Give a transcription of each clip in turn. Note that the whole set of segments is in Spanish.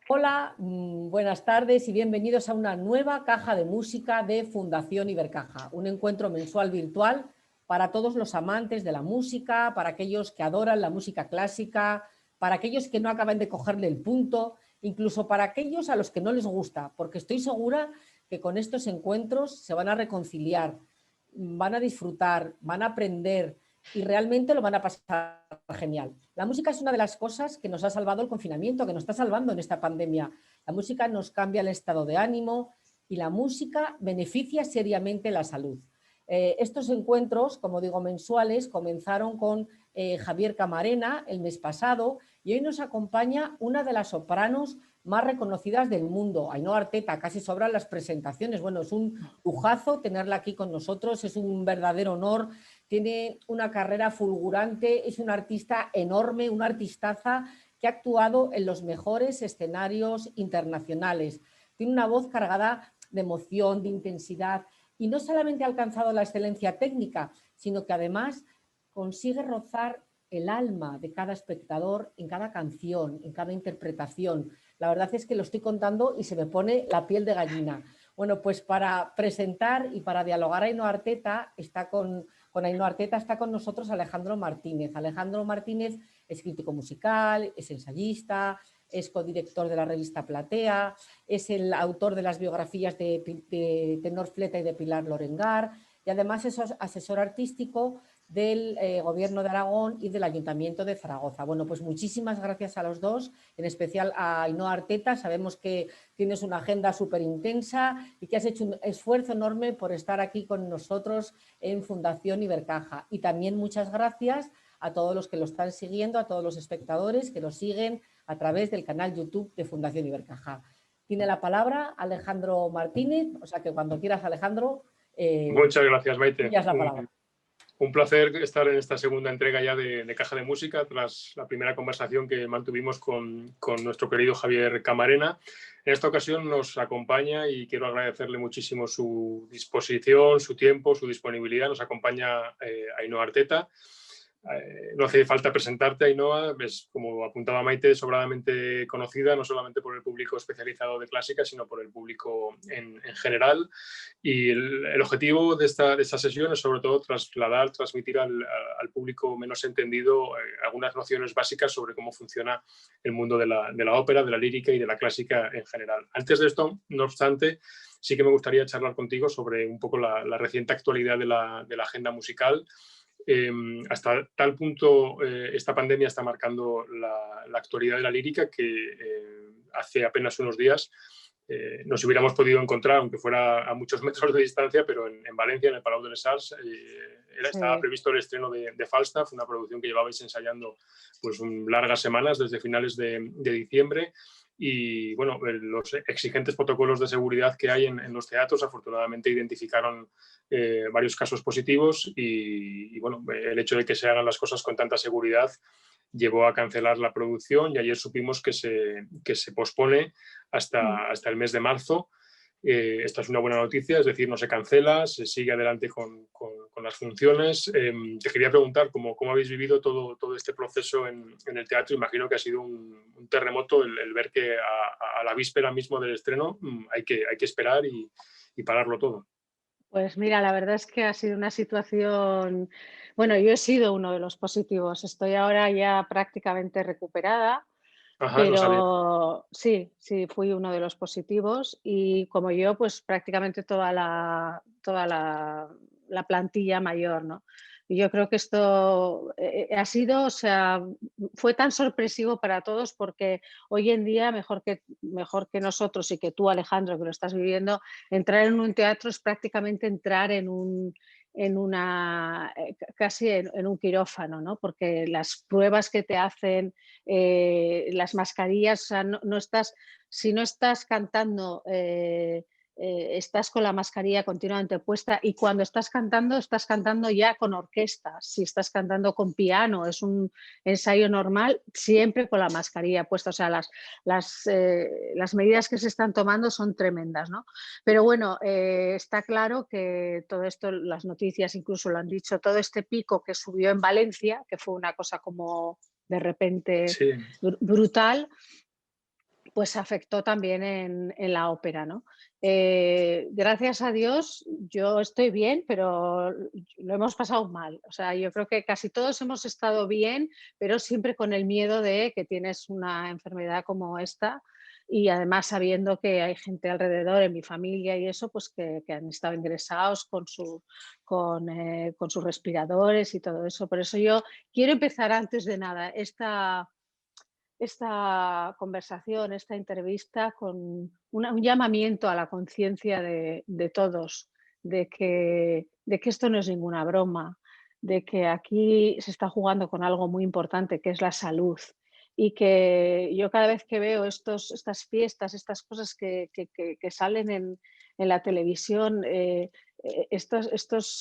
Hola, buenas tardes y bienvenidos a una nueva caja de música de Fundación Ibercaja, un encuentro mensual virtual para todos los amantes de la música, para aquellos que adoran la música clásica, para aquellos que no acaban de cogerle el punto, incluso para aquellos a los que no les gusta, porque estoy segura que con estos encuentros se van a reconciliar, van a disfrutar, van a aprender y realmente lo van a pasar genial. La música es una de las cosas que nos ha salvado el confinamiento, que nos está salvando en esta pandemia. La música nos cambia el estado de ánimo y la música beneficia seriamente la salud. Estos encuentros, como digo, mensuales, comenzaron con Javier Camarena el mes pasado y hoy nos acompaña una de las sopranos más reconocidas del mundo, Ainhoa Arteta. Casi sobran las presentaciones. Bueno, es un lujazo tenerla aquí con nosotros, es un verdadero honor. Tiene una carrera fulgurante, es una artista enorme, una artistaza que ha actuado en los mejores escenarios internacionales. Tiene una voz cargada de emoción, de intensidad, y no solamente ha alcanzado la excelencia técnica, sino que además consigue rozar el alma de cada espectador en cada canción, en cada interpretación. La verdad es que lo estoy contando y se me pone la piel de gallina. Bueno, pues para presentar y para dialogar Ainhoa Arteta con Ainhoa Arteta está con nosotros Alejandro Martínez. Alejandro Martínez es crítico musical, es ensayista, es codirector de la revista Platea, es el autor de las biografías de Tenor Fleta y de Pilar Lorengar y además es asesor artístico del Gobierno de Aragón y del Ayuntamiento de Zaragoza. Bueno, pues muchísimas gracias a los dos, en especial a Ainhoa Arteta. Sabemos que tienes una agenda súper intensa y que has hecho un esfuerzo enorme por estar aquí con nosotros en Fundación Ibercaja. Y también muchas gracias a todos los que lo están siguiendo, a todos los espectadores que lo siguen a través del canal YouTube de Fundación Ibercaja. Tiene la palabra Alejandro Martínez, o sea que cuando quieras, Alejandro. Muchas gracias, Maite. La palabra. Un placer estar en esta segunda entrega ya de Caja de Música, tras la primera conversación que mantuvimos con nuestro querido Javier Camarena. En esta ocasión nos acompaña y quiero agradecerle muchísimo su disposición, su tiempo, su disponibilidad. Nos acompaña Ainhoa Arteta. No hace falta presentarte, Ainhoa, es, como apuntaba Maite, sobradamente conocida, no solamente por el público especializado de clásica, sino por el público en general. Y el objetivo de esta sesión es sobre todo transmitir al público menos entendido algunas nociones básicas sobre cómo funciona el mundo de la ópera, de la lírica y de la clásica en general. Antes de esto, no obstante, sí que me gustaría charlar contigo sobre un poco la reciente actualidad de la agenda musical. Hasta tal punto esta pandemia está marcando la actualidad de la lírica que hace apenas unos días nos hubiéramos podido encontrar, aunque fuera a muchos metros de distancia, pero en Valencia, en el Palau de les Arts, estaba previsto el estreno de Falstaff, una producción que llevabais ensayando pues, largas semanas, desde finales de diciembre. Y bueno, los exigentes protocolos de seguridad que hay en los teatros afortunadamente identificaron varios casos positivos y bueno, el hecho de que se hagan las cosas con tanta seguridad llevó a cancelar la producción y ayer supimos que se pospone hasta el mes de marzo. Esta es una buena noticia, es decir, no se cancela, se sigue adelante con las funciones. Te quería preguntar cómo habéis vivido todo este proceso en el teatro. Imagino que ha sido un terremoto el ver que a la víspera mismo del estreno hay que esperar y pararlo todo. Pues mira, la verdad es que ha sido una situación, bueno, yo he sido uno de los positivos, estoy ahora ya prácticamente recuperada, Ajá, no sabía. pero sí, fui uno de los positivos y como yo, pues prácticamente la plantilla mayor, ¿no? Y yo creo que esto ha sido, o sea, fue tan sorpresivo para todos porque hoy en día, mejor que nosotros y que tú, Alejandro, que lo estás viviendo, entrar en un teatro es prácticamente entrar casi en un quirófano, ¿no? Porque las pruebas que te hacen, las mascarillas, o sea, no estás, si no estás cantando estás con la mascarilla continuamente puesta y cuando estás cantando ya con orquesta. Si estás cantando con piano, es un ensayo normal, siempre con la mascarilla puesta. O sea, las medidas que se están tomando son tremendas, ¿no? Pero bueno, está claro que todo esto, las noticias incluso lo han dicho, todo este pico que subió en Valencia, que fue una cosa como de repente Sí. brutal, pues afectó también en la ópera, ¿no? Gracias a Dios yo estoy bien, pero lo hemos pasado mal. O sea, yo creo que casi todos hemos estado bien, pero siempre con el miedo de que tienes una enfermedad como esta y además sabiendo que hay gente alrededor, en mi familia y eso, pues que han estado ingresados con sus respiradores y todo eso. Por eso yo quiero empezar antes de nada esta conversación, esta entrevista con un llamamiento a la conciencia de todos, de que esto no es ninguna broma, de que aquí se está jugando con algo muy importante que es la salud y que yo cada vez que veo estas fiestas, estas cosas que salen en la televisión, estas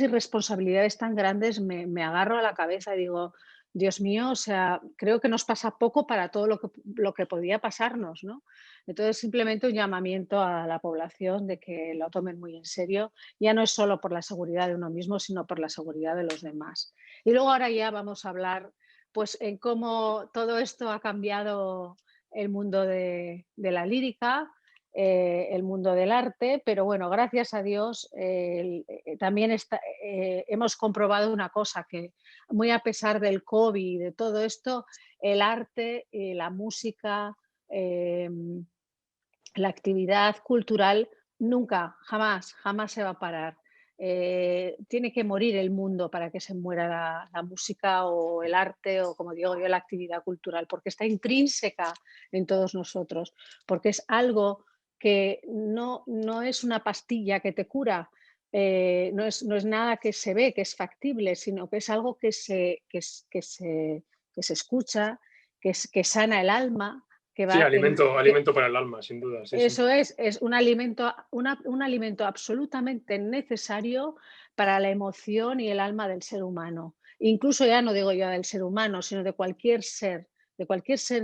irresponsabilidades tan grandes me agarro a la cabeza y digo, Dios mío, o sea, creo que nos pasa poco para todo lo que podía pasarnos, ¿no? Entonces, simplemente un llamamiento a la población de que lo tomen muy en serio. Ya no es solo por la seguridad de uno mismo, sino por la seguridad de los demás. Y luego ahora ya vamos a hablar, pues, en cómo todo esto ha cambiado el mundo de la lírica, el mundo del arte, pero bueno, gracias a Dios también hemos comprobado una cosa, que muy a pesar del COVID y de todo esto, el arte, la música, la actividad cultural nunca, jamás, jamás se va a parar. Tiene que morir el mundo para que se muera la música o el arte o, como digo yo, la actividad cultural, porque está intrínseca en todos nosotros, porque es algo que no es una pastilla que te cura, no es nada que se ve, que es factible, sino que es algo que se escucha, que sana el alma, que Sí, va alimento para el alma, sin duda, sí, sí. eso es un alimento absolutamente necesario para la emoción y el alma del ser humano. Incluso ya no digo yo del ser humano, sino de cualquier ser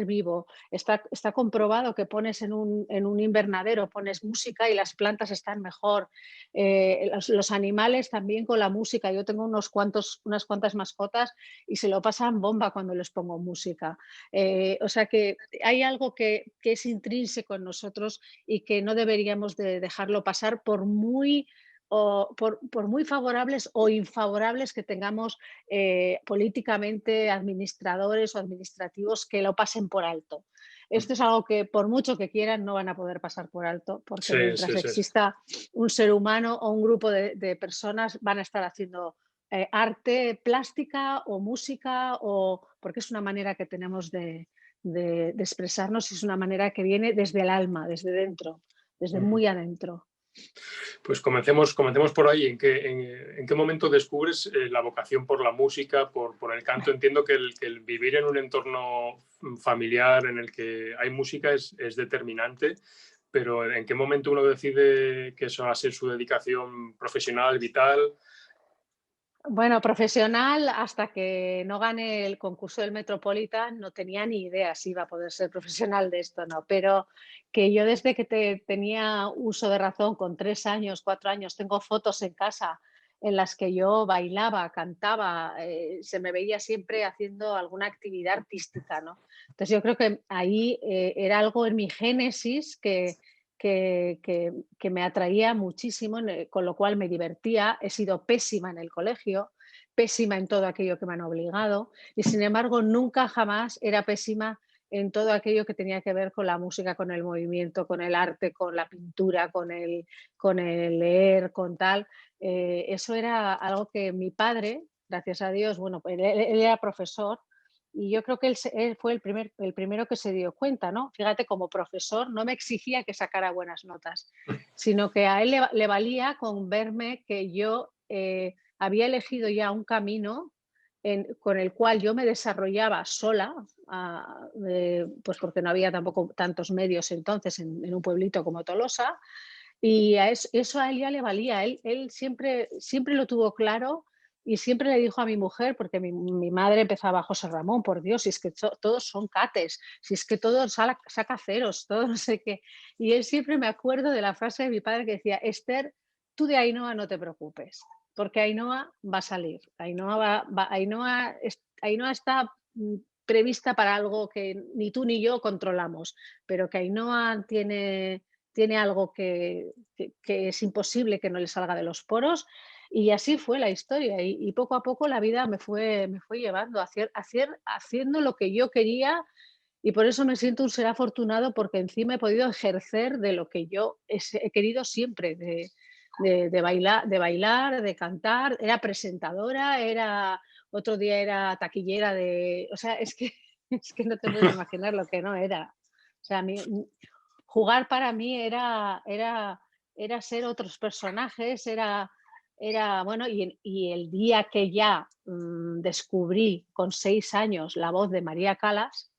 vivo. Está comprobado que pones en un invernadero, pones música y las plantas están mejor. Los animales también con la música. Yo tengo unas cuantas mascotas y se lo pasan bomba cuando les pongo música. O sea que hay algo que es intrínseco en nosotros y que no deberíamos de dejarlo pasar por muy favorables o infavorables que tengamos políticamente administradores o administrativos que lo pasen por alto. Esto es algo que por mucho que quieran no van a poder pasar por alto, porque Sí, mientras sí, sí. exista un ser humano o un grupo de personas van a estar haciendo arte plástica o música, porque es una manera que tenemos de expresarnos y es una manera que viene desde el alma, desde dentro, desde muy adentro. Pues comencemos por ahí. ¿En qué momento descubres la vocación por la música, por el canto? Entiendo que el vivir en un entorno familiar en el que hay música es determinante, pero ¿en qué momento uno decide que eso va a ser su dedicación profesional, vital? Bueno, profesional, hasta que no gané el concurso del Metropolitan, no tenía ni idea si iba a poder ser profesional de esto o no, pero que yo desde que tenía uso de razón, con 3 años, 4 años, tengo fotos en casa en las que yo bailaba, cantaba, se me veía siempre haciendo alguna actividad artística, ¿no? Entonces yo creo que ahí era algo en mi génesis que me atraía muchísimo, con lo cual me divertía. He sido pésima en el colegio, pésima en todo aquello que me han obligado y sin embargo nunca jamás era pésima en todo aquello que tenía que ver con la música, con el movimiento, con el arte, con la pintura, con el leer, con tal. Eso era algo que mi padre, gracias a Dios, bueno, pues él era profesor y yo creo que él fue el primero que se dio cuenta, ¿no? Fíjate, como profesor no me exigía que sacara buenas notas, sino que a él le valía con verme que yo había elegido ya un camino con el cual yo me desarrollaba sola, pues porque no había tampoco tantos medios entonces en un pueblito como Tolosa, y eso a él ya le valía. Él siempre lo tuvo claro y siempre le dijo a mi mujer, porque mi madre empezaba: José Ramón, por Dios, si es que todos son cates, si es que todos saca ceros, todo no sé qué. Y él siempre, me acuerdo de la frase de mi padre que decía: Esther, tú de Ainhoa no te preocupes, porque Ainhoa va a salir. Ainhoa está prevista para algo que ni tú ni yo controlamos, pero que Ainhoa tiene algo que es imposible que no le salga de los poros, y así fue la historia, y poco a poco la vida me fue llevando haciendo lo que yo quería, y por eso me siento un ser afortunado, porque encima he podido ejercer de lo que yo he querido siempre, de bailar, de cantar. Era presentadora, otro día era taquillera o sea, es que no te puedes imaginar lo que no era. O sea, jugar para mí era ser otros personajes, bueno, y el día que ya descubrí con 6 años la voz de María Callas,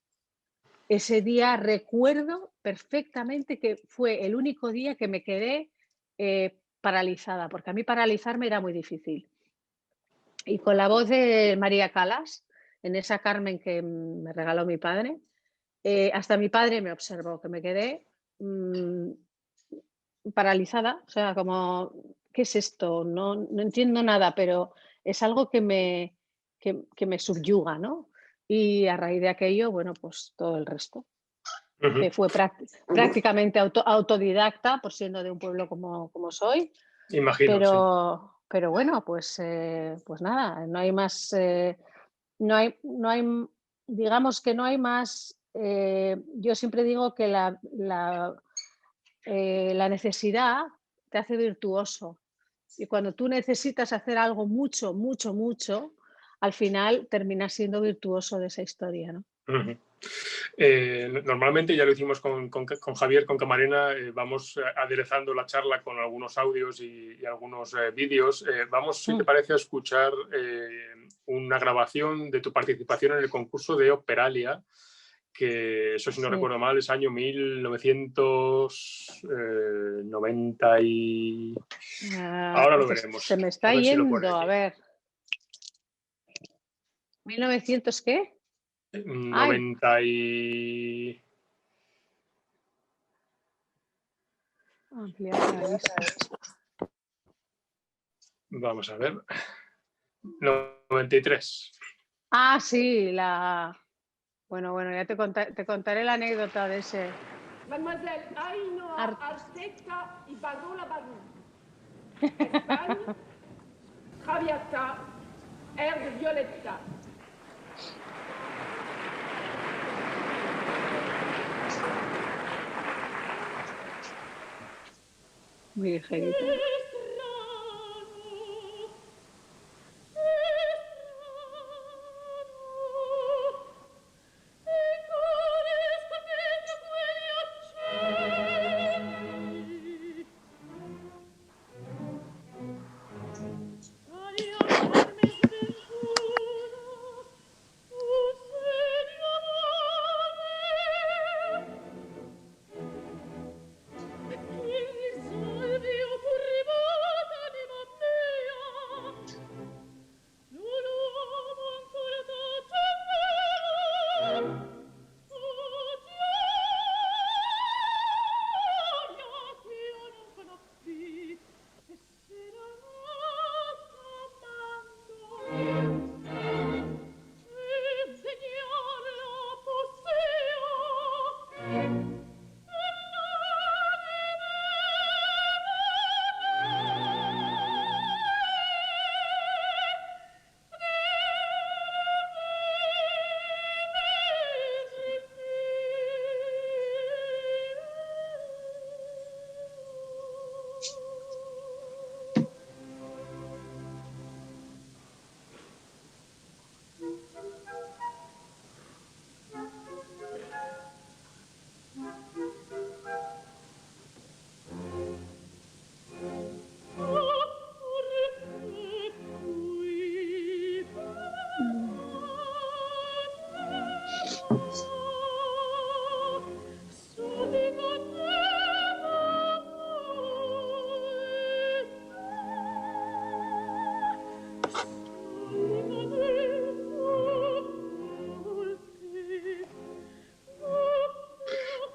ese día recuerdo perfectamente que fue el único día que me quedé paralizada, porque a mí paralizarme era muy difícil. Y con la voz de María Callas, en esa Carmen que me regaló mi padre, hasta mi padre me observó, que me quedé paralizada, o sea, como, ¿qué es esto? No entiendo nada, pero es algo que me subyuga, ¿no? Y a raíz de aquello, bueno, pues todo el resto. Que fue prácticamente autodidacta, por siendo de un pueblo como soy. Imagino, sí. Pero bueno, pues nada, no hay más, no hay, digamos que no hay más. Yo siempre digo que la necesidad te hace virtuoso, y cuando tú necesitas hacer algo mucho, mucho, mucho, al final terminas siendo virtuoso de esa historia, ¿no? Normalmente, ya lo hicimos con Javier, con Camarena, vamos aderezando la charla con algunos audios y algunos vídeos. Vamos, si te parece, a escuchar una grabación de tu participación en el concurso de Operalia, que eso, si no recuerdo mal, es año 1990 y... Ahora lo veremos. Se me está yendo, a ver. ¿1900 qué? 90 y... Vamos a ver. 93. Ah, sí, bueno, ya te contaré la anécdota de ese. Mademoiselle Ainhoa Arteca y Barola Barú. Espagne, Traviata, air de Violetta. Muy ligerita.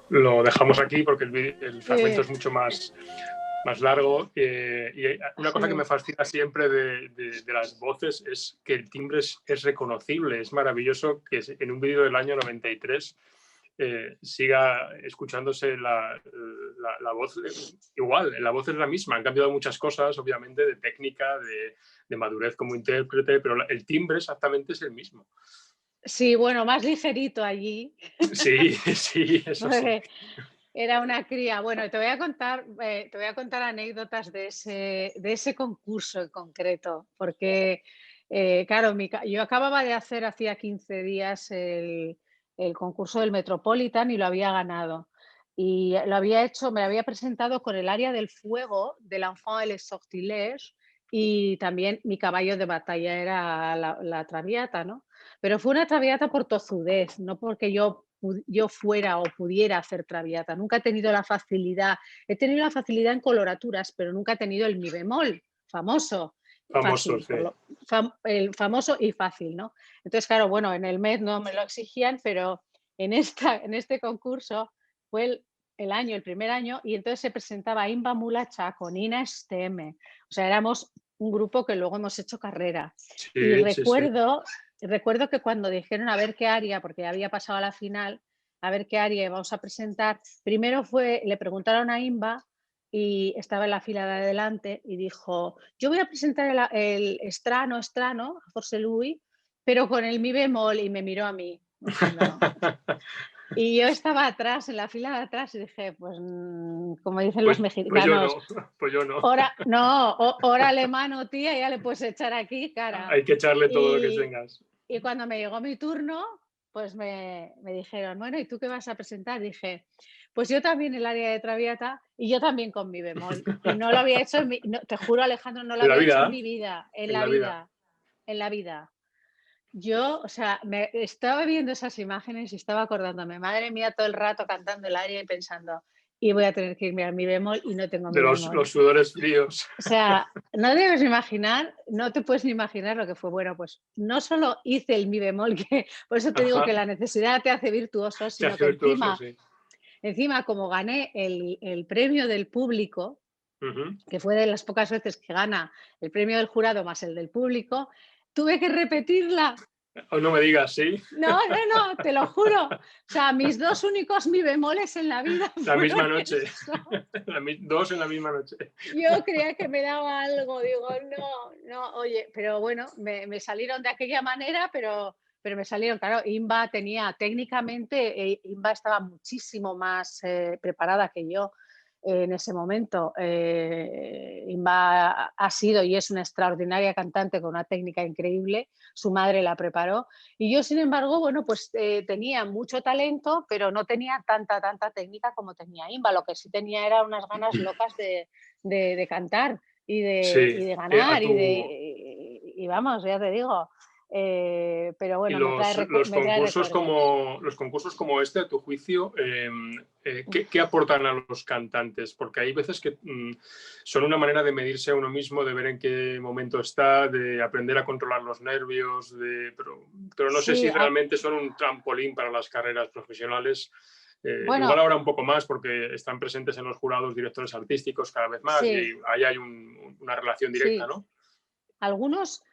Lo dejamos aquí porque el fragmento es mucho más largo. Y una cosa que me fascina siempre de las voces es que el timbre es reconocible. Es maravilloso que en un vídeo del año 93 siga escuchándose la voz igual. La voz es la misma. Han cambiado muchas cosas, obviamente, de técnica, de madurez como intérprete, pero el timbre exactamente es el mismo. Sí, bueno, más ligerito allí. Sí, sí, eso sí. Era una cría. Bueno, te voy a contar anécdotas de ese concurso en concreto, porque, claro, yo acababa de hacer hacía 15 días el concurso del Metropolitan y lo había ganado. Y lo había hecho, me había presentado con el área del fuego de l'Enfant et le Sortilège, y también mi caballo de batalla era la Traviata, ¿no? Pero fue una Traviata por tozudez, no porque yo fuera o pudiera hacer Traviata. Nunca he tenido la facilidad. He tenido la facilidad en coloraturas, pero nunca he tenido el mi bemol, famoso. Famoso, Fácil, sí. el famoso y fácil, ¿no? Entonces, claro, bueno, en el Met no me lo exigían, pero en este concurso fue el primer año, y entonces se presentaba Imba Mulacha con Nina Stemme. O sea, éramos un grupo que luego hemos hecho carrera. Sí, Y sí, sí. recuerdo que cuando dijeron a ver qué aria, porque ya había pasado a la final, a ver qué aria íbamos a presentar, primero le preguntaron a Imba, y estaba en la fila de adelante, y dijo: yo voy a presentar el Strano, a José Luis, pero con el mi bemol, y me miró a mí, diciendo... Y yo estaba atrás, en la fila de atrás, y dije, pues como dicen los mexicanos, pues yo no. Órale mano, tía, ya le puedes echar aquí, cara. Hay que echarle todo lo que tengas. Y cuando me llegó mi turno, pues me dijeron, bueno, ¿y tú qué vas a presentar? Dije, pues yo también el área de Traviata, y yo también con mi bemol. Y no lo había hecho, te juro, Alejandro, no lo había hecho en mi vida, en la vida. Yo, o sea, me estaba viendo esas imágenes y estaba acordándome, madre mía, todo el rato cantando el aria y pensando, y voy a tener que irme a mi bemol y no tengo mi bemol. Los sudores fríos. O sea, no te puedes ni imaginar lo que fue. Bueno, pues no solo hice el mi bemol, que por eso te digo que la necesidad te hace virtuoso, sino que encima, como gané el premio del público, que fue de las pocas veces que gana el premio del jurado más el del público, tuve que repetirla. No me digas, ¿sí? No, te lo juro. O sea, mis dos únicos mi bemoles en la vida. La misma noche. Dos en la misma noche. Yo creía que me daba algo, digo, no, oye, pero bueno, me salieron de aquella manera, pero me salieron, claro. Imba técnicamente, Imba estaba muchísimo más preparada que yo en ese momento. Imba ha sido y es una extraordinaria cantante con una técnica increíble. Su madre la preparó, y yo, sin embargo, bueno, pues tenía mucho talento, pero no tenía tanta técnica como tenía Imba. Lo que sí tenía era unas ganas locas de cantar y de ganar, y vamos, ya te digo. Pero bueno, los concursos como este, a tu juicio, ¿qué aportan a los cantantes? Porque hay veces que son una manera de medirse a uno mismo, de ver en qué momento está, de aprender a controlar los nervios, pero no sé si realmente son un trampolín para las carreras profesionales. Bueno, igual ahora un poco más, porque están presentes en los jurados directores artísticos cada vez más, y ahí hay una relación directa, ¿no? Algunos...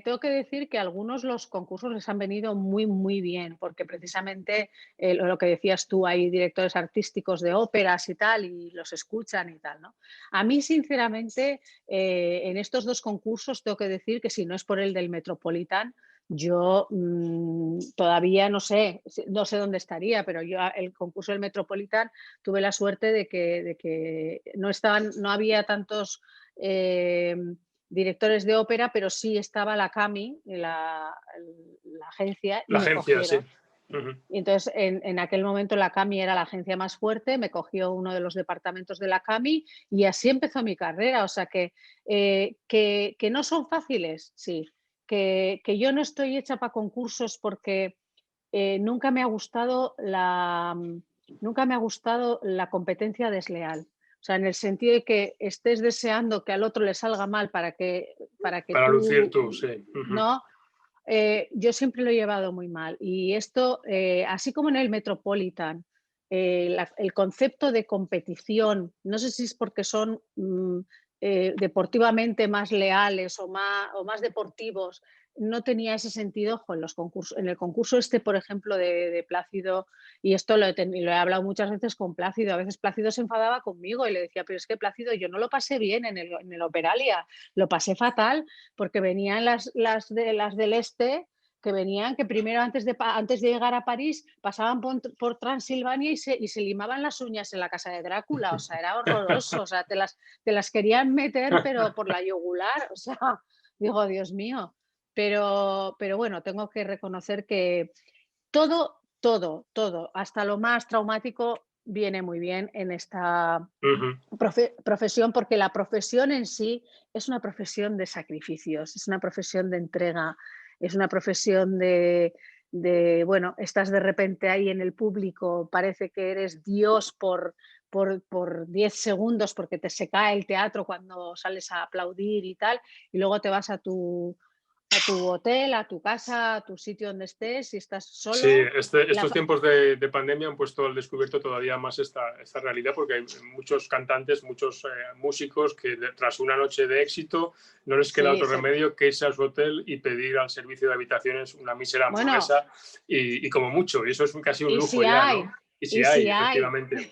tengo que decir que a algunos los concursos les han venido muy, muy bien, porque precisamente lo que decías tú, hay directores artísticos de óperas y tal, y los escuchan y tal, ¿no? A mí, sinceramente, en estos dos concursos tengo que decir que, si no es por el del Metropolitan, yo todavía no sé dónde estaría, pero yo el concurso del Metropolitan tuve la suerte de que no había tantos... directores de ópera, pero sí estaba la CAMI, la agencia, y me cogieron. Sí. Y entonces, en aquel momento, la CAMI era la agencia más fuerte, me cogió uno de los departamentos de la CAMI, y así empezó mi carrera. O sea, que no son fáciles, sí. Que yo no estoy hecha para concursos porque nunca me ha gustado la competencia desleal. O sea, en el sentido de que estés deseando que al otro le salga mal para que Para tú, lucir tú, sí. ¿no? Yo siempre lo he llevado muy mal. Y esto, así como en el Metropolitan, el concepto de competición, no sé si es porque son deportivamente más leales o más deportivos, no tenía ese sentido ojo, en los concursos. En el concurso este, por ejemplo, de Plácido, y esto lo he hablado muchas veces con Plácido, a veces Plácido se enfadaba conmigo y le decía, pero es que Plácido, yo no lo pasé bien en el Operalia, lo pasé fatal, porque venían las del este, que venían, que primero antes de llegar a París pasaban por Transilvania y se limaban las uñas en la casa de Drácula, o sea, era horroroso, o sea, te las querían meter pero por la yugular, o sea, digo, Dios mío. Pero bueno, tengo que reconocer que todo, hasta lo más traumático viene muy bien en esta profesión, porque la profesión en sí es una profesión de sacrificios, es una profesión de entrega, es una profesión bueno, estás de repente ahí en el público, parece que eres Dios por 10 segundos porque se cae el teatro cuando sales a aplaudir y tal, y luego te vas a tu hotel, a tu casa, a tu sitio donde estés, y estás solo. Sí, estos tiempos de pandemia han puesto al descubierto todavía más esta realidad, porque hay muchos cantantes, muchos músicos que tras una noche de éxito no les queda otro remedio que irse a su hotel y pedir al servicio de habitaciones una mísera hamburguesa y como mucho, y eso es casi un lujo ya, ¿no? Y si hay, efectivamente.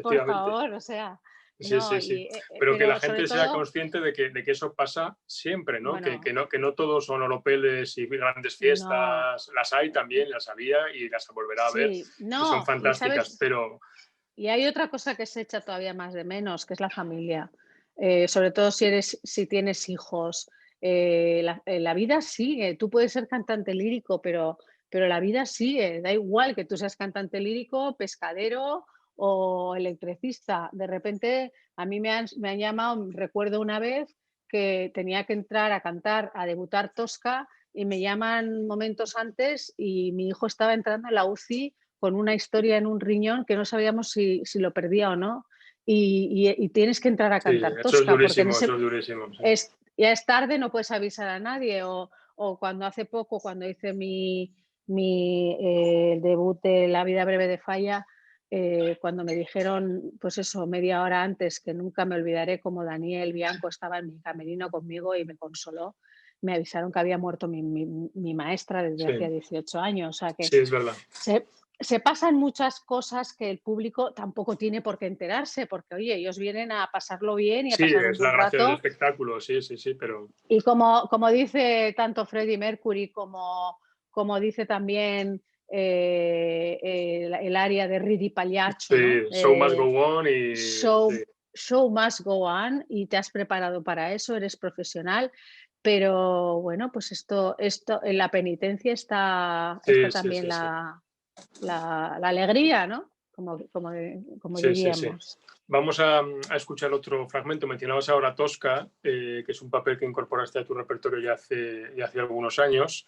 Por favor, o sea. Sí, no, sí. Pero que la gente sea consciente de que eso pasa siempre, ¿no? Bueno, que no todos son oropeles y grandes fiestas. No. Las hay también, las había y las volverá a ver. Y son fantásticas, pero... Y hay otra cosa que se echa todavía más de menos, que es la familia. Sobre todo si tienes hijos. La vida sigue. Tú puedes ser cantante lírico, pero la vida sigue. Da igual que tú seas cantante lírico, pescadero o electricista. De repente a mí me han llamado, recuerdo una vez que tenía que entrar a cantar, a debutar Tosca, y me llaman momentos antes y mi hijo estaba entrando en la UCI con una historia en un riñón que no sabíamos si lo perdía o no, y tienes que entrar a cantar Tosca. Eso es durísimo, eso es durísimo. Sí. Ya es tarde, no puedes avisar a nadie, o cuando hace poco, cuando hice mi debut de La vida breve de Falla, cuando me dijeron, pues eso, media hora antes, que nunca me olvidaré como Daniel Bianco estaba en mi camerino conmigo y me consoló, me avisaron que había muerto mi maestra desde hacía 18 años. O sea que sí, es verdad. Se pasan muchas cosas que el público tampoco tiene por qué enterarse, porque oye, ellos vienen a pasarlo bien y a pasar un buen rato. Sí, es la gracia del espectáculo, sí, pero... Y como dice tanto Freddie Mercury como dice también el área de Ridi Pagliaccio, sí, ¿no? Show must go on y... Show must go on, y te has preparado para eso, eres profesional. Pero bueno, pues esto en la penitencia está también la alegría, ¿no? Como diríamos. Sí. Vamos a escuchar otro fragmento. Mencionabas ahora Tosca, que es un papel que incorporaste a tu repertorio ya hace algunos años.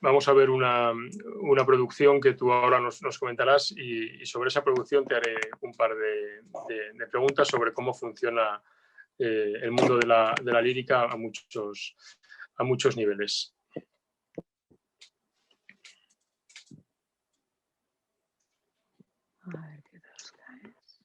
Vamos a ver una producción que tú ahora nos comentarás, y sobre esa producción te haré un par de preguntas sobre cómo funciona el mundo de la lírica a muchos niveles. A ver qué Tosca es.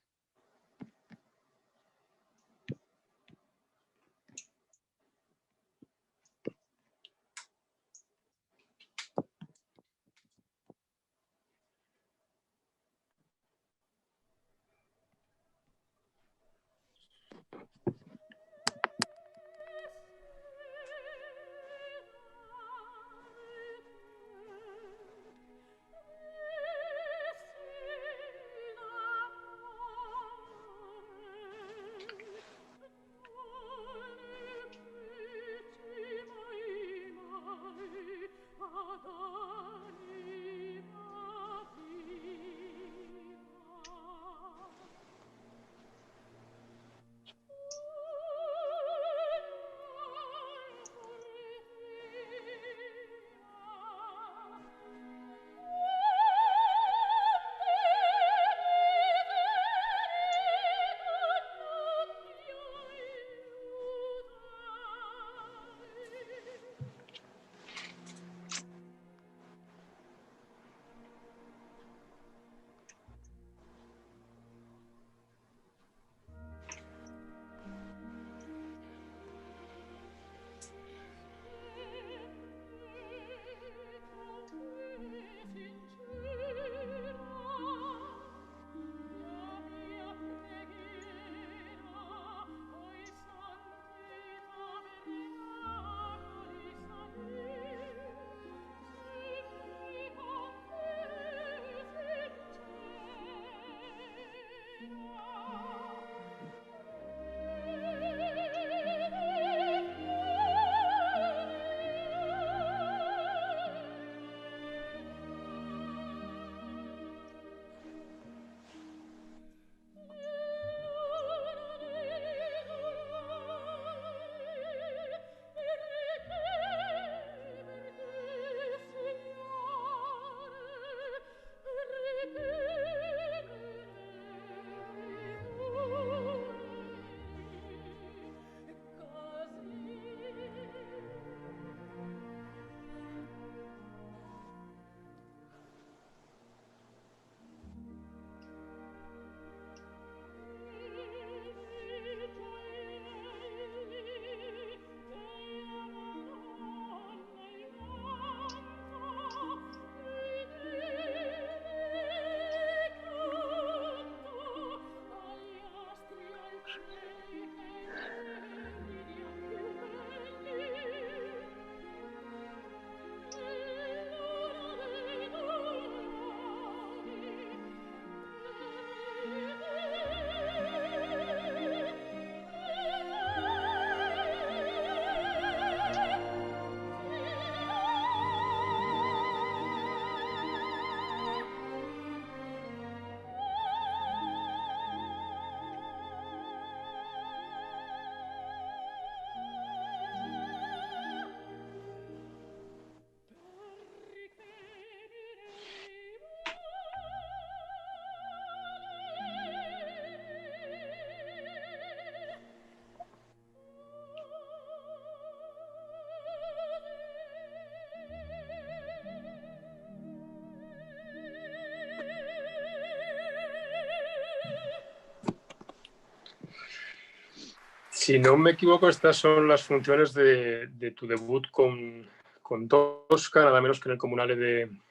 Si no me equivoco, estas son las funciones de tu debut con Tosca, nada menos que en el Comunale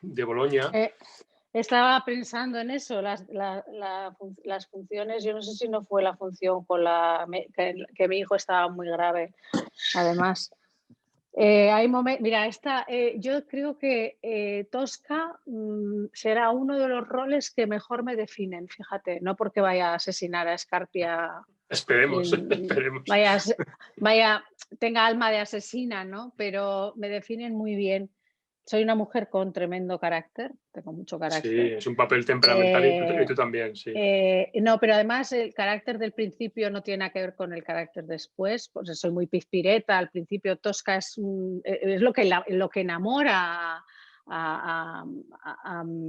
de Boloña. Estaba pensando en eso, las funciones, yo no sé si no fue la función con que mi hijo estaba muy grave, además. Mira, yo creo que Tosca será uno de los roles que mejor me definen, fíjate, no porque vaya a asesinar a Escarpia, Esperemos, esperemos. tenga alma de asesina, ¿no? Pero me definen muy bien. Soy una mujer con tremendo carácter, tengo mucho carácter. Sí, es un papel temperamental y tú también, sí. No, pero además el carácter del principio no tiene nada que ver con el carácter después, pues soy muy pizpireta, al principio Tosca es lo que enamora a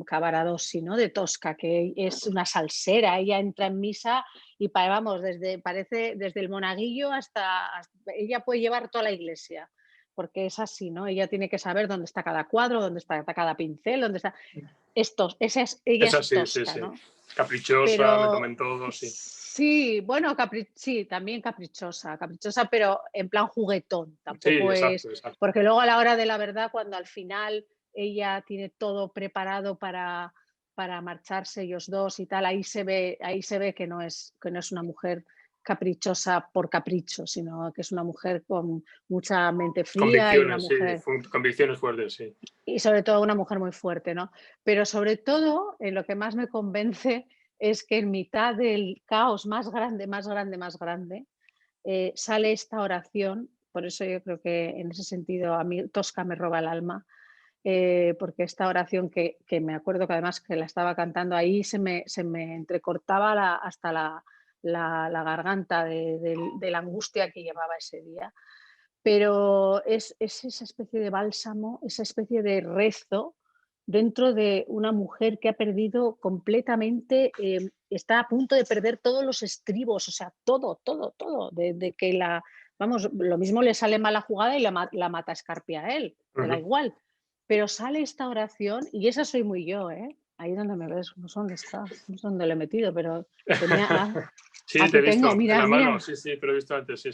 Cavaradossi, ¿no? De Tosca, que es una salsera, ella entra en misa y vamos, parece desde el monaguillo hasta ella puede llevar toda la iglesia. Porque es así, ¿no? Ella tiene que saber dónde está cada cuadro, dónde está cada pincel, dónde está... Ella es así, Tosca, sí. ¿no? Caprichosa, Pero, me tomen todo, sí. Sí, bueno, sí, también caprichosa, pero en plan juguetón, tampoco sí, es... exacto. Porque luego a la hora de la verdad, cuando al final ella tiene todo preparado para marcharse ellos dos y tal, ahí se ve que no es una mujer caprichosa por capricho, sino que es una mujer con mucha mente fría y una mujer... Sí, convicciones fuertes, sí. Y sobre todo una mujer muy fuerte, ¿no? Pero sobre todo, lo que más me convence es que en mitad del caos más grande, sale esta oración. Por eso yo creo que en ese sentido a mí Tosca me roba el alma, porque esta oración que me acuerdo que además que la estaba cantando ahí se me entrecortaba hasta la garganta de la angustia que llevaba ese día. Pero es esa especie de bálsamo, esa especie de rezo dentro de una mujer que ha perdido completamente, está a punto de perder todos los estribos, o sea, todo, de que vamos, lo mismo le sale mal la jugada y la mata Escarpia a él, me da igual, pero sale esta oración y esa soy muy yo, ¿eh? Ahí donde me ves, no sé dónde está, no sé dónde lo he metido, pero tenía... sí, aquí te he visto, tengo, mira, en la mano, mira. sí, te lo he visto antes, sí.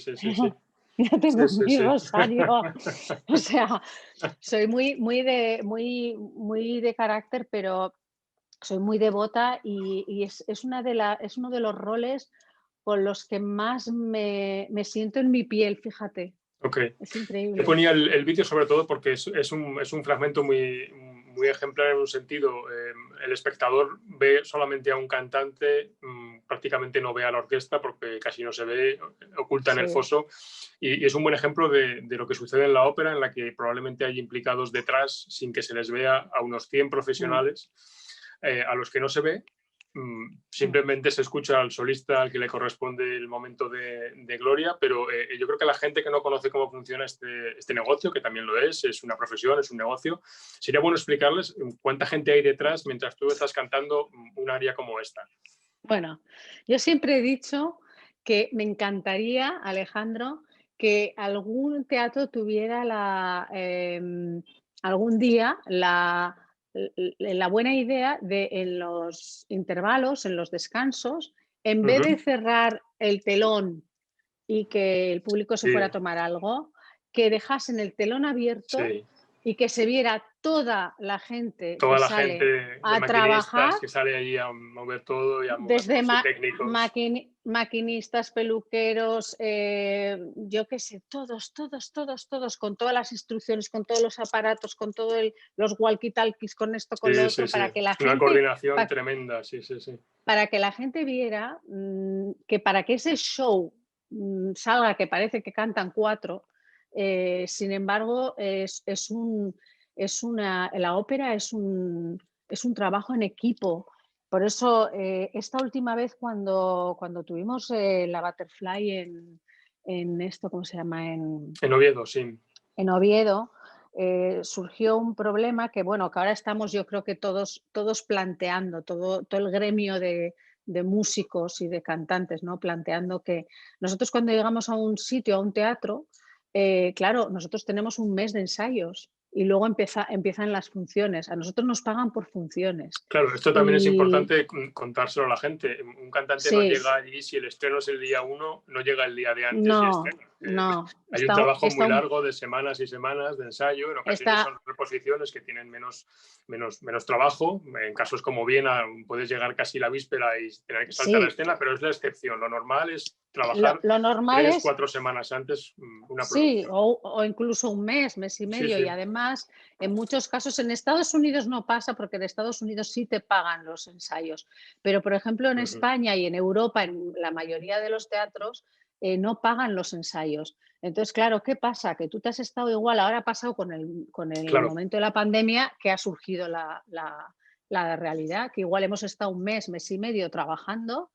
Ya tengo Sí. mi rosario. O sea, soy muy de carácter, pero soy muy devota y es uno de los roles con los que más me siento en mi piel, fíjate. Okay. Es increíble. Te ponía el vídeo sobre todo porque es un fragmento muy ejemplar en un sentido. El espectador ve solamente a un cantante, prácticamente no ve a la orquesta porque casi no se ve, oculta en el foso. Y es un buen ejemplo de lo que sucede en la ópera, en la que probablemente hay implicados detrás, sin que se les vea, a unos 100 profesionales, a los que no se ve. Simplemente se escucha al solista al que le corresponde el momento de gloria, pero yo creo que la gente que no conoce cómo funciona este negocio, que también lo es una profesión, es un negocio, sería bueno explicarles cuánta gente hay detrás mientras tú estás cantando un aria como esta. Bueno, yo siempre he dicho que me encantaría, Alejandro, que algún teatro tuviera algún día la buena idea de en los intervalos, en los descansos, en vez de cerrar el telón y que el público se fuera a tomar algo, que dejasen el telón abierto y que se viera toda la gente toda que la sale gente a de trabajar, que sale allí a mover todo y a mover desde los técnicos. maquinistas, peluqueros, yo qué sé, todos, con todas las instrucciones, con todos los aparatos, con todos los walkie-talkies, con esto, con lo otro, para que la gente... Una coordinación tremenda, sí. Para que la gente viera que para que ese show salga, que parece que cantan 4, sin embargo, la ópera es un trabajo en equipo. Por eso, esta última vez cuando tuvimos la Butterfly en esto, ¿cómo se llama? En Oviedo, sí. En Oviedo, surgió un problema que, bueno, que ahora estamos yo creo que todos planteando, todo el gremio de músicos y de cantantes, ¿no? Planteando que nosotros cuando llegamos a un sitio, a un teatro, claro, nosotros tenemos un mes de ensayos y luego empiezan las funciones. A nosotros nos pagan por funciones. Claro, esto también es importante contárselo a la gente. Un cantante no Sí, llega allí, si el estreno es el día 1, no llega el día de antes y no, estrena. no. Hay un trabajo muy largo de semanas y semanas de ensayo. En ocasiones son reposiciones que tienen menos trabajo. En casos como Viena puedes llegar casi la víspera y tener que saltar la escena, pero es la excepción. Lo normal es trabajar lo normal 3-4 semanas antes una sí, producción. o incluso un mes y medio. Sí. Y además, en muchos casos, en Estados Unidos no pasa porque en Estados Unidos sí te pagan los ensayos. Pero, por ejemplo, en España y en Europa, en la mayoría de los teatros, no pagan los ensayos. Entonces, claro, ¿qué pasa? Que tú te has estado igual, ahora ha pasado con el Claro. momento de la pandemia que ha surgido la realidad, que igual hemos estado un mes y medio trabajando.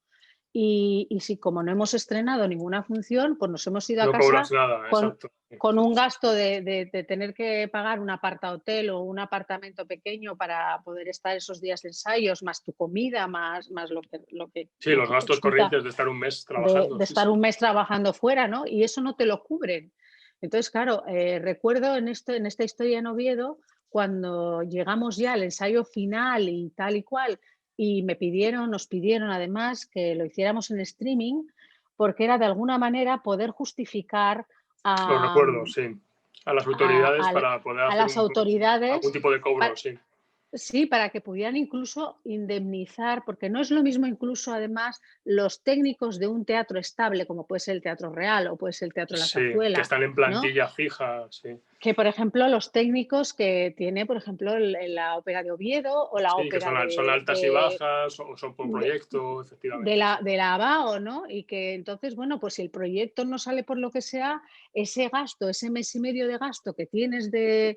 Y si como no hemos estrenado ninguna función, pues nos hemos ido a No casa cobras nada, exacto. con un gasto de tener que pagar un apartahotel o un apartamento pequeño para poder estar esos días de ensayos, más tu comida, más lo que Sí, los gastos corrientes de estar un mes trabajando. de estar un mes trabajando fuera, ¿no? Y eso no te lo cubren. Entonces, claro, recuerdo en esta historia en Oviedo, cuando llegamos ya al ensayo final y tal y cual, y nos pidieron además que lo hiciéramos en streaming, porque era de alguna manera poder justificar Lo a, recuerdo, sí. A las autoridades para poder hacer las autoridades algún tipo de cobro, sí. Sí, para que pudieran incluso indemnizar, porque no es lo mismo incluso además los técnicos de un teatro estable, como puede ser el Teatro Real o puede ser el Teatro La Sí, que Zarzuela, están en ¿no? plantilla fija, sí. Que, por ejemplo, los técnicos que tiene, por ejemplo, la Ópera de Oviedo o la Sí, que Ópera son altas y bajas o son por proyecto, efectivamente. de la ABAO, ¿no? Y que entonces, bueno, pues si el proyecto no sale por lo que sea, ese gasto, ese mes y medio de gasto que tienes de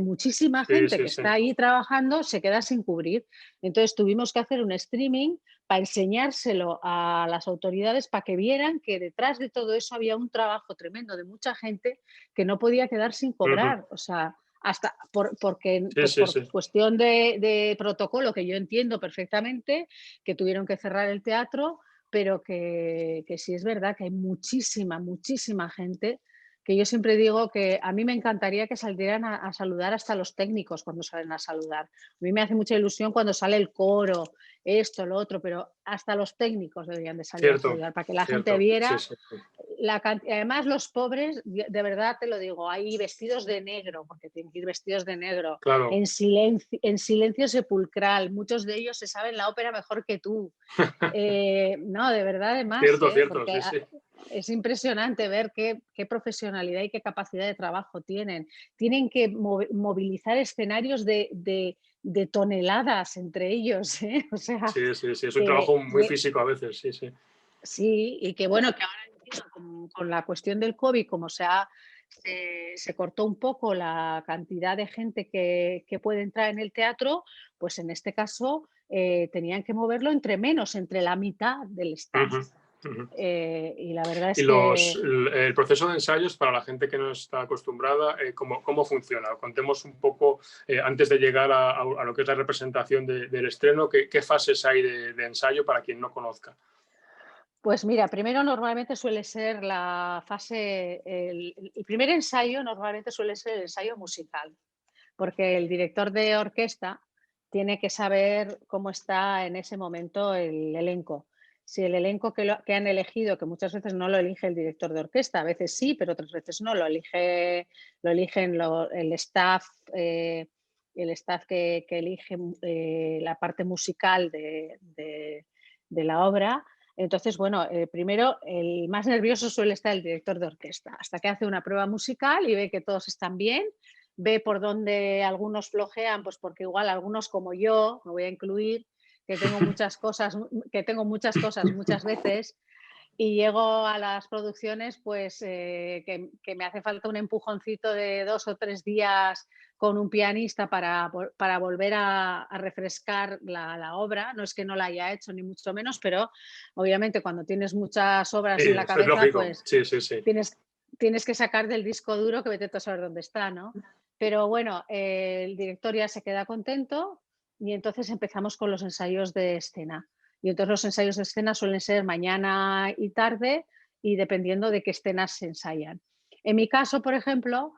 muchísima gente que está ahí trabajando, se queda sin cubrir. Entonces tuvimos que hacer un streaming para enseñárselo a las autoridades para que vieran que detrás de todo eso había un trabajo tremendo de mucha gente que no podía quedar sin cobrar. O sea, hasta porque por cuestión de protocolo, que yo entiendo perfectamente, que tuvieron que cerrar el teatro, pero que sí es verdad que hay muchísima gente que yo siempre digo que a mí me encantaría que salieran a saludar hasta los técnicos cuando salen a saludar. A mí me hace mucha ilusión cuando sale el coro, esto, lo otro, pero hasta los técnicos deberían de salir a saludar para que la gente viera. Además, los pobres, de verdad te lo digo, hay vestidos de negro, porque tienen que ir vestidos de negro, claro. en silencio sepulcral. Muchos de ellos se saben la ópera mejor que tú. No, de verdad, además. Cierto, porque sí. Es impresionante ver qué profesionalidad y qué capacidad de trabajo tienen. Tienen que movilizar escenarios de toneladas entre ellos. O sea, sí, es un trabajo muy físico a veces, sí. Sí, y que bueno, que ahora con la cuestión del COVID, como se cortó un poco la cantidad de gente que puede entrar en el teatro, pues en este caso tenían que moverlo entre la mitad del staff. Y la verdad es el proceso de ensayos, para la gente que no está acostumbrada, ¿cómo funciona? Contemos un poco, antes de llegar a lo que es la representación del estreno, ¿qué fases hay de ensayo para quien no conozca? Pues mira, primero normalmente suele ser la fase, el primer ensayo normalmente suele ser el ensayo musical, porque el director de orquesta tiene que saber cómo está en ese momento el elenco. Si el elenco que han elegido, que muchas veces no lo elige el director de orquesta, a veces sí, pero otras veces no, lo eligen el staff, que elige la parte musical de la obra. Entonces, bueno, primero el más nervioso suele estar el director de orquesta, hasta que hace una prueba musical y ve que todos están bien, ve por dónde algunos flojean, pues porque igual algunos como yo, me voy a incluir, que tengo muchas cosas muchas veces y llego a las producciones pues que me hace falta un empujoncito de 2 o 3 días con un pianista para volver a refrescar la obra. No es que no la haya hecho ni mucho menos, pero obviamente cuando tienes muchas obras en la cabeza, pues tienes que sacar del disco duro que vete a saber dónde está, ¿no? Pero bueno, el director ya se queda contento y entonces empezamos con los ensayos de escena. Y entonces los ensayos de escena suelen ser mañana y tarde y dependiendo de qué escenas se ensayan. En mi caso, por ejemplo,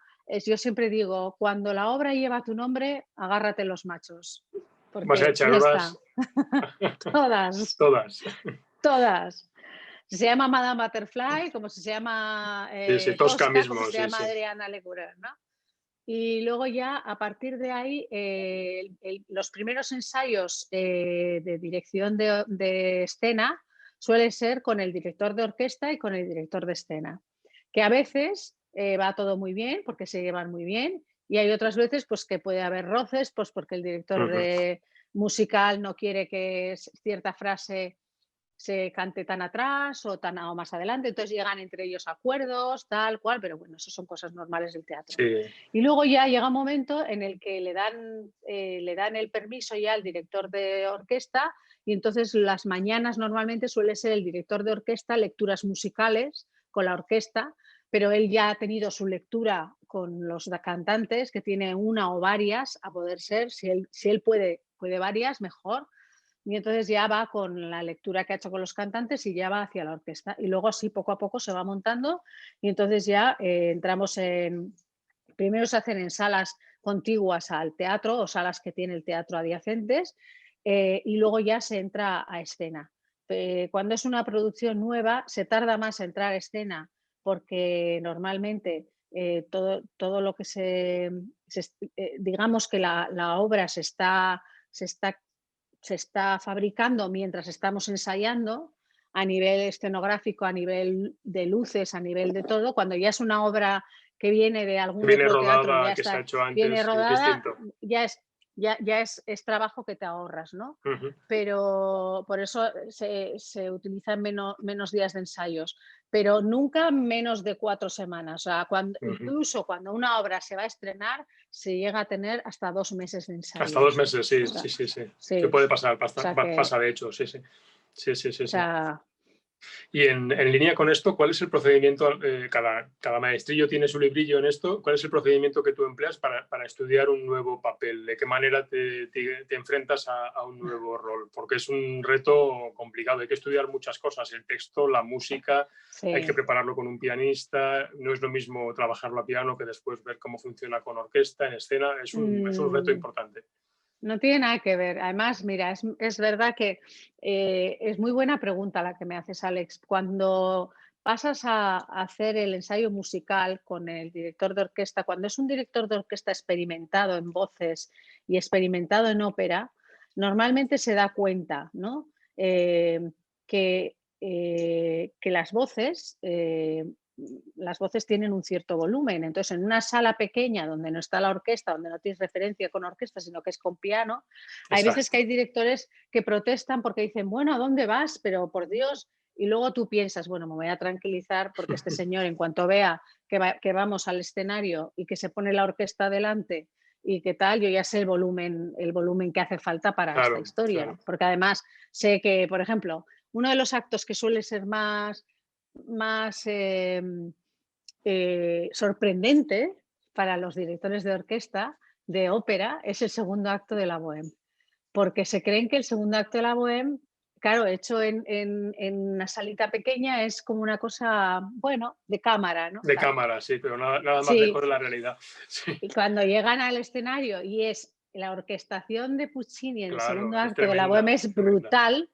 yo siempre digo, cuando la obra lleva tu nombre, agárrate los machos. Vas a Porque echar ya horas. está. Todas. Todas. Todas. Si se llama Madame Butterfly, como si se llama Sí, Tosca mismo, como si se llama sí. Adriana Lecouvreur, ¿no? Y luego ya a partir de ahí, los primeros ensayos de dirección de escena suele ser con el director de orquesta y con el director de escena, que a veces va todo muy bien porque se llevan muy bien y hay otras veces pues que puede haber roces pues porque el director musical no quiere que cierta frase se cante tan atrás o más adelante, entonces llegan entre ellos acuerdos, tal cual, pero bueno, eso son cosas normales del teatro. Sí. Y luego ya llega un momento en el que le dan el permiso ya al director de orquesta y entonces las mañanas normalmente suele ser el director de orquesta lecturas musicales con la orquesta, pero él ya ha tenido su lectura con los cantantes, que tiene una o varias, a poder ser, si él puede varias, mejor. Y entonces ya va con la lectura que ha hecho con los cantantes y ya va hacia la orquesta. Y luego así poco a poco se va montando y entonces ya entramos en... Primero se hacen en salas contiguas al teatro o salas que tiene el teatro adyacentes y luego ya se entra a escena. Cuando es una producción nueva se tarda más en entrar a escena porque normalmente todo lo que digamos que la obra se está fabricando mientras estamos ensayando a nivel escenográfico, a nivel de luces, a nivel de todo. Cuando ya es una obra que viene de algún Viene otro rodada, teatro, ya que se ha está, hecho antes, viene rodada, es distinto. ya es trabajo que te ahorras, ¿no? Pero por eso se utilizan menos días de ensayos, pero nunca menos de 4 semanas. O sea, incluso cuando una obra se va a estrenar, se llega a tener hasta 2 meses de ensayos. Hasta 2 meses, sí, O sea, sí. ¿Qué puede pasar? O sea Pasa de hecho, sí. O sea, Y en línea con esto, ¿cuál es el procedimiento? Cada maestrillo tiene su librillo en esto. ¿Cuál es el procedimiento que tú empleas para estudiar un nuevo papel? ¿De qué manera te enfrentas a un nuevo rol? Porque es un reto complicado. Hay que estudiar muchas cosas. El texto, la música, hay que prepararlo con un pianista. No es lo mismo trabajarlo a piano que después ver cómo funciona con orquesta, en escena. Es un reto importante. No tiene nada que ver. Además, mira, es verdad que es muy buena pregunta la que me haces, Alex. Cuando pasas a hacer el ensayo musical con el director de orquesta, cuando es un director de orquesta experimentado en voces y experimentado en ópera, normalmente se da cuenta, ¿no? Que las voces tienen un cierto volumen. Entonces, en una sala pequeña donde no está la orquesta, donde no tienes referencia con orquesta, sino que es con piano, hay veces que hay directores que protestan porque dicen, bueno, ¿a dónde vas? Pero por Dios. Y luego tú piensas, bueno, me voy a tranquilizar porque este señor, en cuanto vea que vamos al escenario y que se pone la orquesta delante y qué tal, yo ya sé el volumen que hace falta para esta historia. Claro. Porque además sé que, por ejemplo, uno de los actos que suele ser más sorprendente para los directores de orquesta de ópera es el segundo acto de la Bohème, porque se creen que el segundo acto de la Bohème, claro, hecho en una salita pequeña, es como una cosa, bueno, de cámara, ¿no? De cámara, sí, pero nada más Sí. lejos de la realidad. Sí. Y cuando llegan al escenario y es la orquestación de Puccini en el segundo acto de la Bohème es brutal.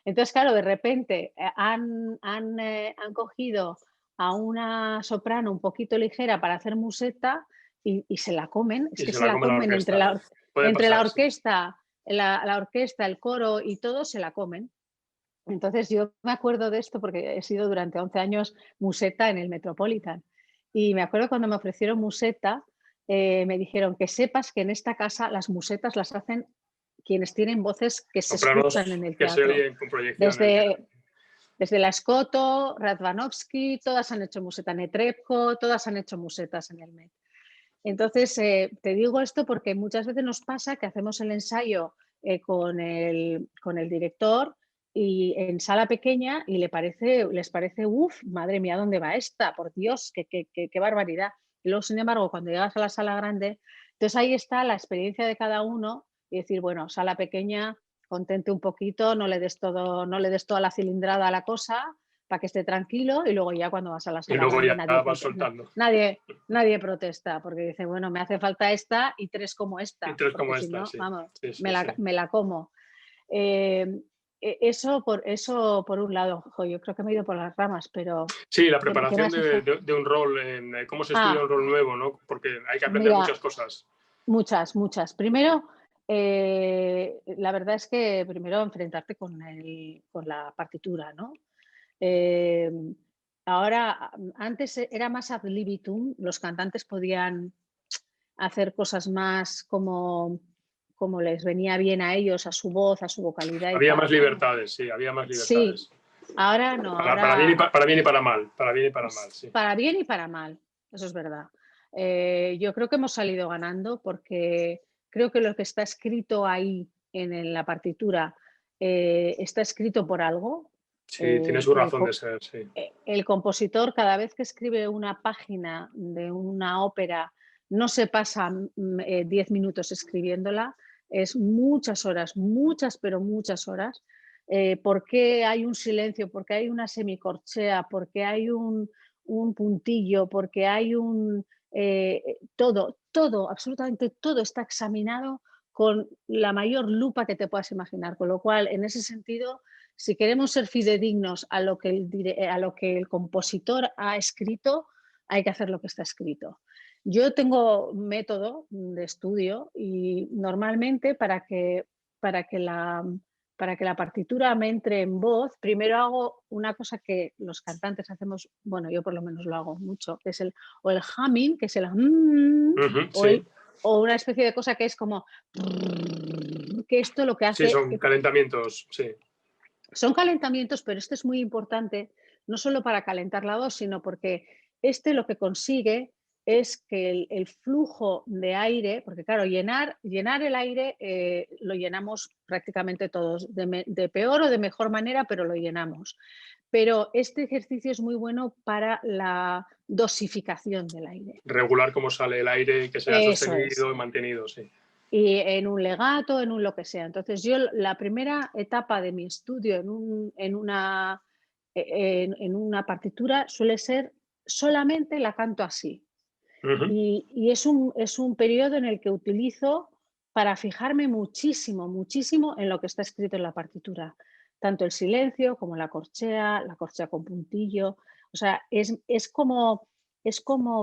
Entonces, claro, de repente han cogido a una soprano un poquito ligera para hacer musetta y se la comen. Es que se la comen entre la orquesta, la orquesta, el coro y todo, se la comen. Entonces yo me acuerdo de esto porque he sido durante 11 años musetta en el Metropolitan. Y me acuerdo cuando me ofrecieron musetta, me dijeron que sepas que en esta casa las musetas las hacen quienes tienen voces que se escuchan en el teatro. Que se oyen con proyección. Desde la Scotto, Radvanovsky, todas han hecho museta, Netrebko, todas han hecho musetas en el Met. Entonces, te digo esto porque muchas veces nos pasa que hacemos el ensayo con el director y en sala pequeña y les parece, uff, madre mía, ¿dónde va esta? Por Dios, qué barbaridad. Y luego, sin embargo, cuando llegas a la sala grande, entonces ahí está la experiencia de cada uno y decir, bueno, sala pequeña, contente un poquito, no le des toda la cilindrada a la cosa, para que esté tranquilo, y luego ya cuando vas a la sala Y luego ya nadie, vas soltando. nadie protesta, porque dice, bueno, me hace falta esta y 3 como esta. Y 3 como porque si esta, no, sí. vamos, Sí, sí, me la como. Eso por un lado. Yo creo que me he ido por las ramas, pero... Sí, la ¿qué preparación más está? de un rol, cómo se estudia un rol nuevo, ¿no? Porque hay que aprender Mira, muchas cosas. muchas. Primero, la verdad es que primero enfrentarte con la partitura, ¿no? Ahora, antes era más ad libitum, los cantantes podían hacer cosas más como les venía bien a ellos, a su voz, a su vocalidad y Había tal, más ¿no? libertades, sí, había más Sí, libertades. ahora no, Para bien y para mal, sí. para bien y para mal, eso es verdad. Yo creo que hemos salido ganando porque creo que lo que está escrito ahí en la partitura está escrito por algo. Sí, tiene su razón de ser, sí. El compositor, cada vez que escribe una página de una ópera, no se pasa 10 minutos escribiéndola, es muchas horas, pero muchas horas. ¿Por qué hay un silencio? ¿Por qué hay una semicorchea? ¿Por qué hay un puntillo? ¿Por qué hay un... todo, absolutamente todo está examinado con la mayor lupa que te puedas imaginar. Con lo cual, en ese sentido, si queremos ser fidedignos a lo que el compositor ha escrito, hay que hacer lo que está escrito. Yo tengo un método de estudio y normalmente para que la partitura me entre en voz, primero hago una cosa que los cantantes hacemos, bueno, yo por lo menos lo hago mucho, que es el humming, que es el Sí. o una especie de cosa que es como que esto lo que hace... Sí, son calentamientos, sí. Son calentamientos, pero esto es muy importante, no solo para calentar la voz, sino porque lo que consigue es que el flujo de aire, porque claro, llenar el aire lo llenamos prácticamente todos, de peor o de mejor manera, pero lo llenamos. Pero este ejercicio es muy bueno para la dosificación del aire. Regular cómo sale el aire y que sea Eso sostenido es. y mantenido, sí. Y en un legato, en un lo que sea. Entonces yo la primera etapa de mi estudio en una partitura suele ser solamente la canto así. Y es un periodo en el que utilizo para fijarme muchísimo en lo que está escrito en la partitura. Tanto el silencio como la corchea con puntillo. O sea, es como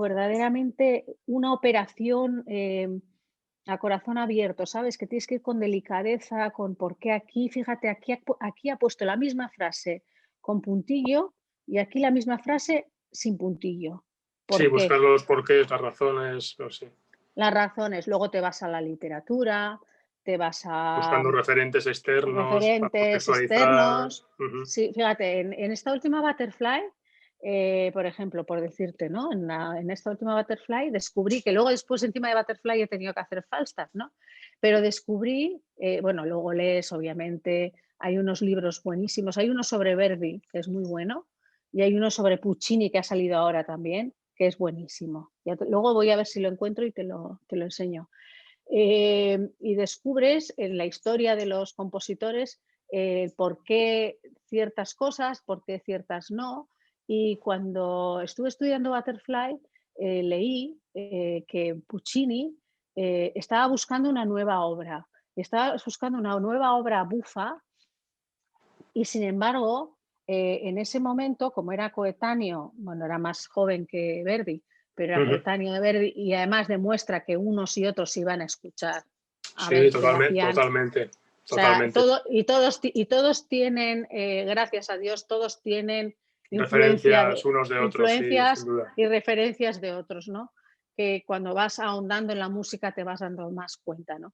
verdaderamente una operación a corazón abierto, ¿sabes? Que tienes que ir con delicadeza, con por qué aquí, fíjate, aquí ha puesto la misma frase con puntillo y aquí la misma frase sin puntillo. Sí, buscar los porqués, las razones, no sé. Las razones, luego te vas a la literatura, te vas a... Buscando referentes externos, para contextualizar. Sí, fíjate, en esta última Butterfly, por ejemplo, por decirte, ¿no? En esta última Butterfly descubrí que luego después encima de Butterfly he tenido que hacer Falstaff, ¿no? Pero descubrí, bueno, luego lees, obviamente, hay unos libros buenísimos, hay uno sobre Verdi, que es muy bueno, y hay uno sobre Puccini, que ha salido ahora también, que es buenísimo. Luego voy a ver si lo encuentro y te lo enseño. Y descubres en la historia de los compositores por qué ciertas cosas, por qué ciertas no. Y cuando estuve estudiando Butterfly, leí que Puccini estaba buscando una nueva obra. Estaba buscando una nueva obra bufa y, sin embargo, en ese momento, como era coetáneo, bueno, era más joven que Verdi, pero era coetáneo de Verdi y además demuestra que unos y otros iban a escuchar. Sí, totalmente. O sea, todos tienen, gracias a Dios, todos tienen referencias unos de otros, influencias, sí, sin duda. Y referencias de otros, ¿no? Que cuando vas ahondando en la música te vas dando más cuenta, ¿no?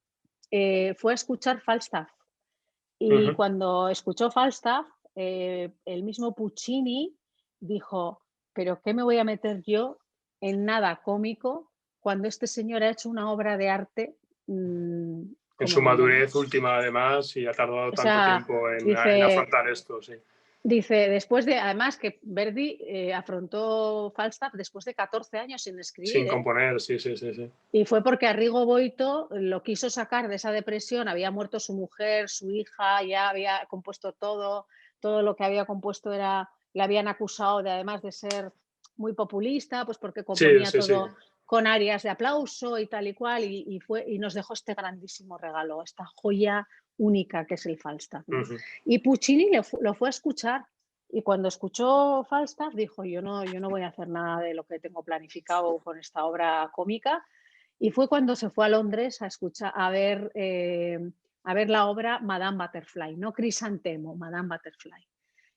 Fue a escuchar Falstaff. Y cuando escuchó Falstaff, el mismo Puccini dijo, pero ¿qué me voy a meter yo en nada cómico cuando este señor ha hecho una obra de arte? En su madurez última, además, y ha tardado tanto tiempo en afrontar esto, sí. Dice, después de, además que Verdi afrontó Falstaff después de 14 años sin escribir. Sin componer, sí. Y fue porque Arrigo Boito lo quiso sacar de esa depresión, había muerto su mujer, su hija, ya había compuesto todo lo que había compuesto era le habían acusado de, además de ser muy populista, pues porque componía todo con áreas de aplauso y tal y cual, y nos dejó este grandísimo regalo, esta joya única que es el Falstaff, ¿no? Y Puccini lo fue a escuchar, y cuando escuchó Falstaff dijo, yo no voy a hacer nada de lo que tengo planificado con esta obra cómica, y fue cuando se fue a Londres a ver la obra Madame Butterfly, no Crisantemo, Madame Butterfly,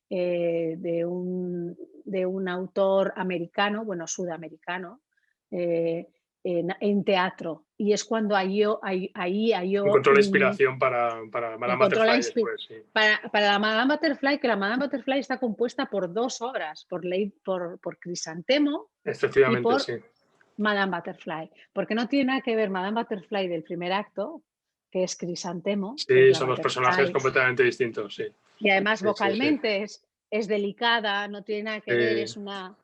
de un autor americano, bueno, sudamericano, en teatro. Y es cuando ahí encontró la inspiración para Madame Butterfly después. Sí. Para la Madame Butterfly, que la Madame Butterfly está compuesta por 2 obras, por Crisantemo y por Madame Butterfly. Porque no tiene nada que ver Madame Butterfly del primer acto, que es Crisantemo. Sí, son 2 personajes completamente distintos, sí. Y además vocalmente es delicada, no tiene nada que ver, es una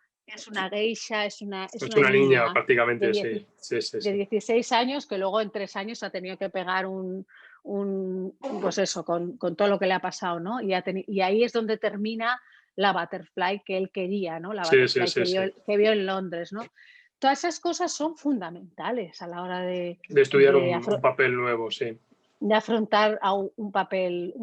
geisha, es una niña prácticamente, de 16 años, que luego en 3 años ha tenido que pegar pues eso, con todo lo que le ha pasado, ¿no? Y ahí es donde termina la Butterfly que él quería, ¿no? La Butterfly que vio en Londres, ¿no? Todas esas cosas son fundamentales a la hora de estudiar un papel nuevo, sí. De afrontar a un papel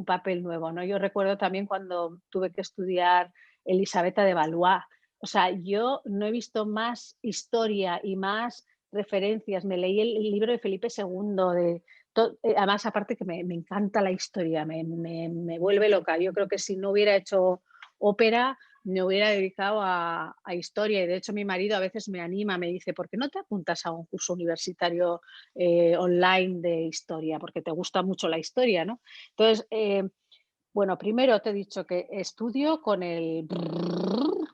nuevo, ¿no? Yo recuerdo también cuando tuve que estudiar Elisabetta de Valois. O sea, yo no he visto más historia y más referencias. Me leí el libro de Felipe II, además aparte que me encanta la historia, me vuelve loca. Yo creo que si no hubiera hecho ópera, me hubiera dedicado a historia, y de hecho mi marido a veces me anima, me dice, ¿por qué no te apuntas a un curso universitario online de historia? Porque te gusta mucho la historia, ¿no? Entonces, bueno, primero te he dicho que estudio con el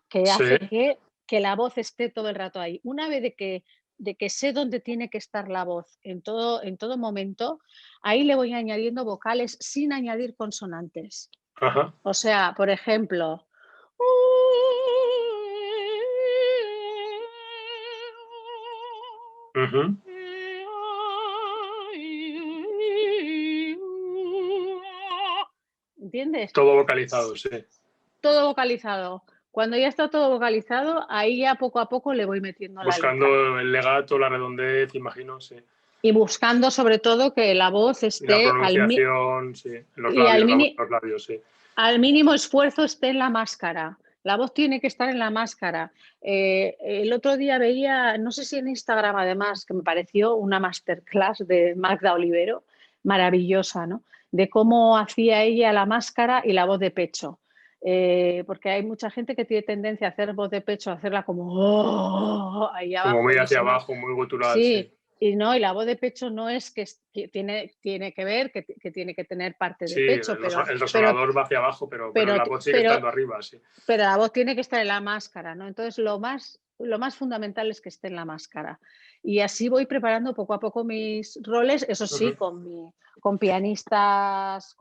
que hace que la voz esté todo el rato ahí. Una vez de que sé dónde tiene que estar la voz en todo momento, ahí le voy añadiendo vocales sin añadir consonantes. Ajá. O sea, por ejemplo, ¿entiendes? Todo vocalizado, sí. Todo vocalizado. Cuando ya está todo vocalizado, ahí ya poco a poco le voy metiendo la letra. Buscando el legato, la redondez, imagino, sí. Y buscando sobre todo que la voz esté la pronunciación, sí. Los labios, sí. Al mínimo esfuerzo esté en la máscara. La voz tiene que estar en la máscara. El otro día veía, no sé si en Instagram además, que me pareció una masterclass de Magda Olivero, maravillosa, ¿no? De cómo hacía ella la máscara y la voz de pecho. Porque hay mucha gente que tiene tendencia a hacer voz de pecho, a hacerla como ahí abajo. Como muy hacia abajo, muy gutural. Sí. Y no, y la voz de pecho no es que tiene que ver, que tiene que tener parte de pecho. El resonador va hacia abajo, pero la voz sigue estando arriba, sí. Pero la voz tiene que estar en la máscara, ¿no? Entonces lo más fundamental es que esté en la máscara. Y así voy preparando poco a poco mis roles, eso sí, con pianistas.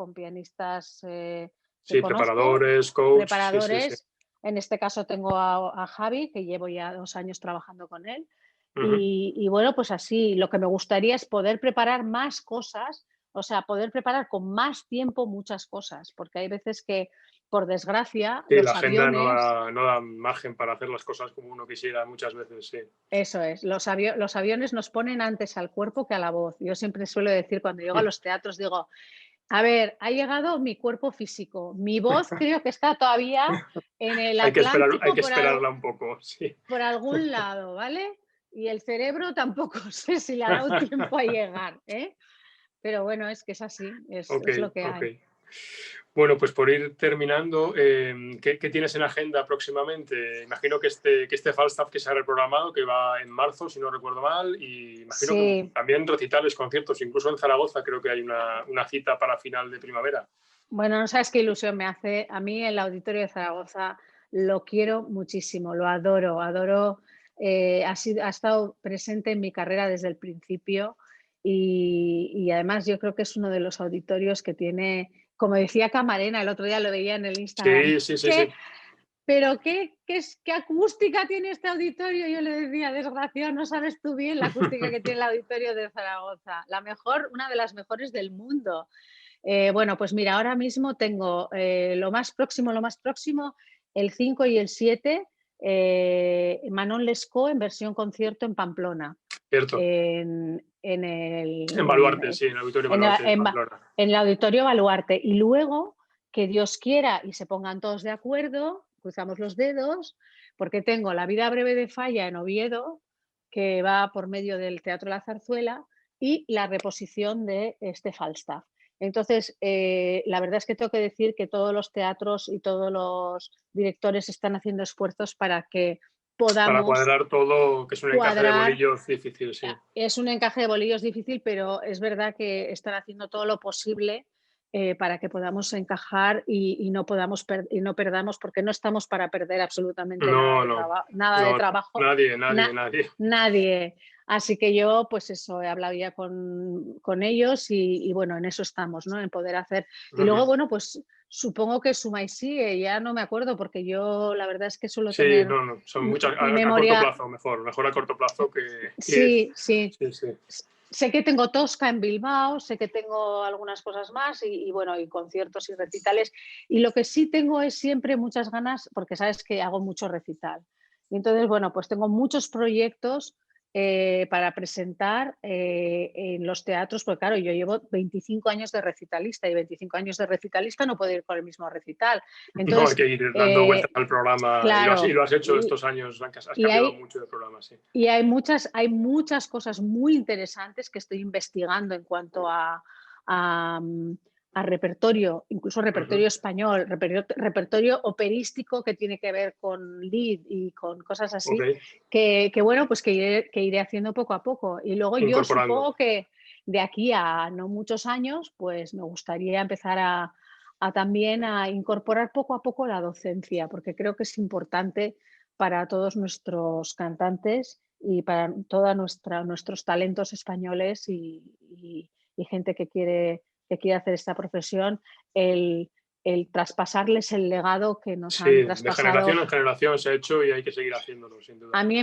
Sí, preparadores, coaches. Sí. En este caso tengo a Javi, que llevo ya 2 años trabajando con él. Y bueno, pues así, lo que me gustaría es poder preparar más cosas, o sea, poder preparar con más tiempo muchas cosas, porque hay veces que, por desgracia, la agenda no da margen para hacer las cosas como uno quisiera muchas veces, sí. Eso es, los aviones nos ponen antes al cuerpo que a la voz. Yo siempre suelo decir, cuando llego a los teatros, digo, a ver, ha llegado mi cuerpo físico, mi voz creo que está todavía en el Atlántico. Hay que esperarla un poco, sí. Por algún lado, ¿vale? Y el cerebro tampoco sé si le ha dado tiempo a llegar, ¿eh? Pero bueno, es que es así, es lo que hay. Bueno, pues por ir terminando, ¿qué tienes en agenda próximamente? Imagino que este Falstaff que se ha reprogramado, que va en marzo, si no recuerdo mal, y imagino que también recitales, conciertos, incluso en Zaragoza creo que hay una cita para final de primavera. Bueno, no sabes qué ilusión me hace. A mí el Auditorio de Zaragoza lo quiero muchísimo, lo adoro. Ha estado presente en mi carrera desde el principio y además yo creo que es uno de los auditorios que tiene, como decía Camarena, el otro día lo veía en el Instagram. Sí. Pero ¿qué acústica tiene este auditorio? Yo le decía, desgraciado, no sabes tú bien la acústica que tiene el Auditorio de Zaragoza. Una de las mejores del mundo. Bueno, pues mira, ahora mismo tengo lo más próximo el 5 y el 7, Manon Lescaut en versión concierto en Pamplona. Cierto. En Baluarte, sí, en el Auditorio Baluarte de Pamplona. En el Auditorio Baluarte. Y luego, que Dios quiera y se pongan todos de acuerdo, cruzamos los dedos, porque tengo La vida breve de Falla en Oviedo, que va por medio del Teatro La Zarzuela, y la reposición de este Falstaff. Entonces, la verdad es que tengo que decir que todos los teatros y todos los directores están haciendo esfuerzos para que podamos... Para cuadrar todo, que es un encaje de bolillos difícil, sí. Es un encaje de bolillos difícil, pero es verdad que están haciendo todo lo posible para que podamos encajar y no perdamos, porque no estamos para perder absolutamente nada de trabajo. Nadie. Así que yo, pues eso, he hablado ya con ellos y bueno, en eso estamos, ¿no? En poder hacer. Y luego, bueno, pues supongo que suma y sigue, ya no me acuerdo, porque yo la verdad es que suelo tener... Sí, son muchas, a corto plazo mejor a corto plazo que... Sí. Sé que tengo Tosca en Bilbao, sé que tengo algunas cosas más y bueno, y conciertos y recitales. Y lo que sí tengo es siempre muchas ganas, porque sabes que hago mucho recital. Y entonces, bueno, pues tengo muchos proyectos para presentar en los teatros, porque claro, yo llevo 25 años de recitalista y 25 años de recitalista no puedo ir con el mismo recital. Entonces, no, hay que ir dando vueltas al programa, claro, y lo has hecho estos años, has cambiado mucho de programa, sí. Y hay muchas cosas muy interesantes que estoy investigando en cuanto a repertorio, incluso repertorio español, repertorio operístico que tiene que ver con Lied y con cosas así, que bueno, pues que iré haciendo poco a poco. Y luego yo supongo que de aquí a no muchos años, pues me gustaría empezar también a incorporar poco a poco la docencia, porque creo que es importante para todos nuestros cantantes y para todos nuestros talentos españoles y gente que quiere hacer esta profesión, el traspasarles el legado que nos han traspasado. De generación en generación se ha hecho y hay que seguir haciéndolo, sin duda. A mí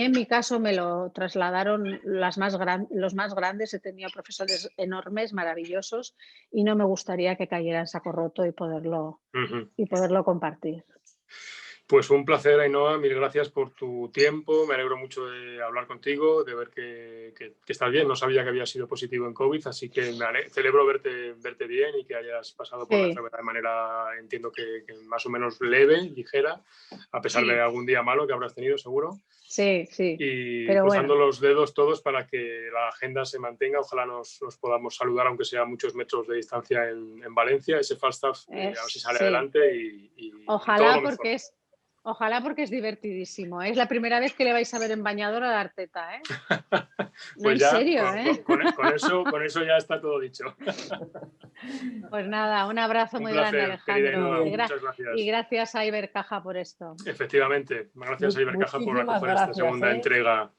en mi caso me lo trasladaron los más grandes, he tenido profesores enormes, maravillosos, y no me gustaría que cayera en saco roto y poderlo compartir. Pues un placer, Ainhoa, mil gracias por tu tiempo, me alegro mucho de hablar contigo, de ver que estás bien, no sabía que había sido positivo en COVID, así que celebro verte bien y que hayas pasado por la enfermedad de manera, entiendo que más o menos leve, ligera, a pesar de algún día malo que habrás tenido seguro. Sí. Y cruzando los dedos todos para que la agenda se mantenga, ojalá nos podamos saludar, aunque sea a muchos metros de distancia en Valencia, ese Falstaff, a ver si sale adelante y ojalá, porque es divertidísimo. Es la primera vez que le vais a ver en bañador a Arteta, ¿eh? Pues no, ya, en serio, con eso ya está todo dicho. Pues nada, un abrazo muy grande, Alejandro. Muchas gracias. Y gracias a Ibercaja por esto. Efectivamente, gracias a Ibercaja por acoger esta segunda entrega.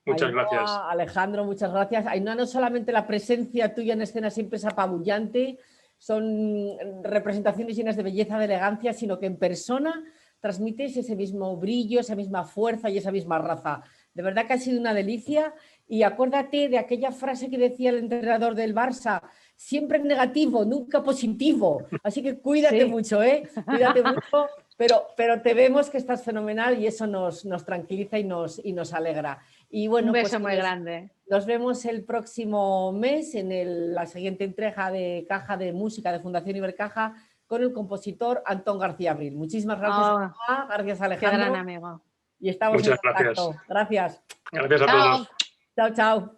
Muchas gracias. Alejandro, muchas gracias. Ainhoa, no solamente la presencia tuya en escena siempre es apabullante, son representaciones llenas de belleza, de elegancia, sino que en persona transmites ese mismo brillo, esa misma fuerza y esa misma raza. De verdad que ha sido una delicia y acuérdate de aquella frase que decía el entrenador del Barça, siempre negativo, nunca positivo. Así que cuídate mucho, cuídate mucho, pero te vemos que estás fenomenal y eso nos tranquiliza y nos alegra. Y bueno, un beso muy grande. Nos vemos el próximo mes en la siguiente entrega de Caja de Música de Fundación Ibercaja con el compositor Antón García Abril. Muchísimas gracias, gracias Alejandro. Qué gran amigo. Y estamos Muchas en contacto. Gracias. Gracias a todos. Chao.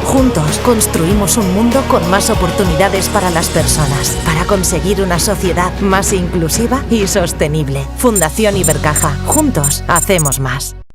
Juntos construimos un mundo con más oportunidades para las personas, para conseguir una sociedad más inclusiva y sostenible. Fundación Ibercaja. Juntos hacemos más.